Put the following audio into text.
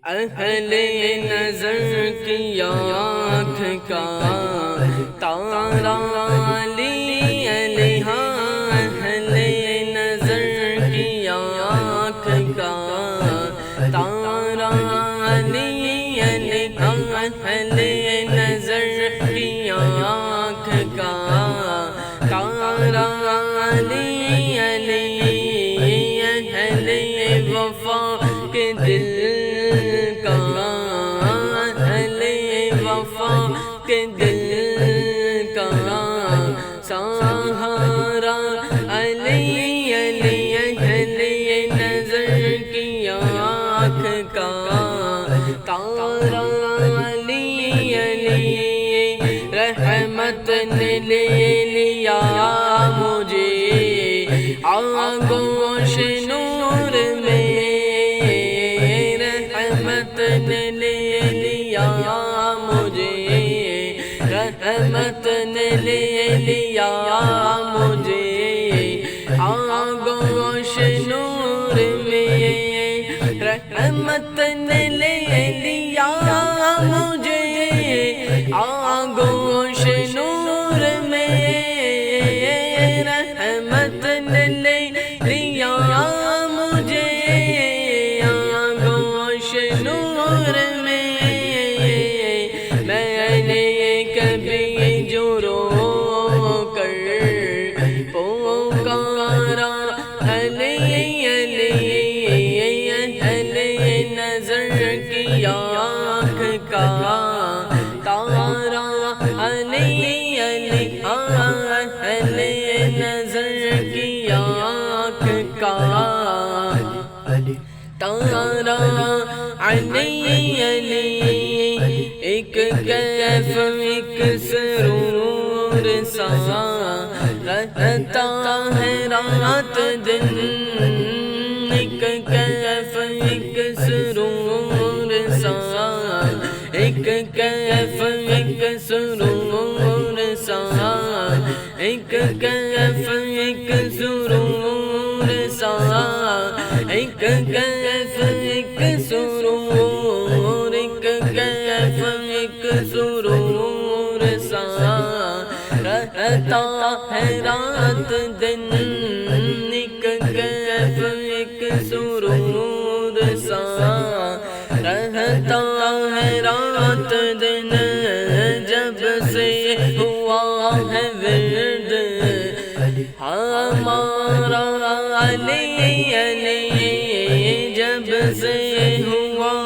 اہل نظر کی آنکھ کا تارا علی علیہ، اہل نظر کی آنکھ کا تارا علی علیہ، اہل نظر کی آنکھ کا تارا علی علیہ، اہل وفا کے دل کے دل کا سہارا علی علی، اہل نظر کی آنکھ کا تارا علی علی، رحمت نے لے لیا مجھے آغوش نور میں، رحمت نے لے لیا مجھے، رحمت نے لے لیا مجھے آغوش نور میں، رحمت نے لے لیا مجھے آغوش نور میں، رحمت نے لے لیا مجھے آغوش نور میں، میں نے کبھی جو رو کر پکارا علی علی، اہل نظر کی آنکھ کا تارا علی علی، اہل نظر کی آنکھ کا تارا علی علی، ایک کیف ایک سرور سا رہتا ہے رات دن، ایک کیف ایک سرور سا، ایک کیف ایک سرور سا، ایک کیف ایک سرور سا، ایک کیف ایک سرور، ایک کیف ایک سرور سا رہتا ہے رات دن، ایک کیف ایک سرور سا رہتا ہے رات دن، جب سے ہوا ہے ورد ہمارا علی علی، جب سے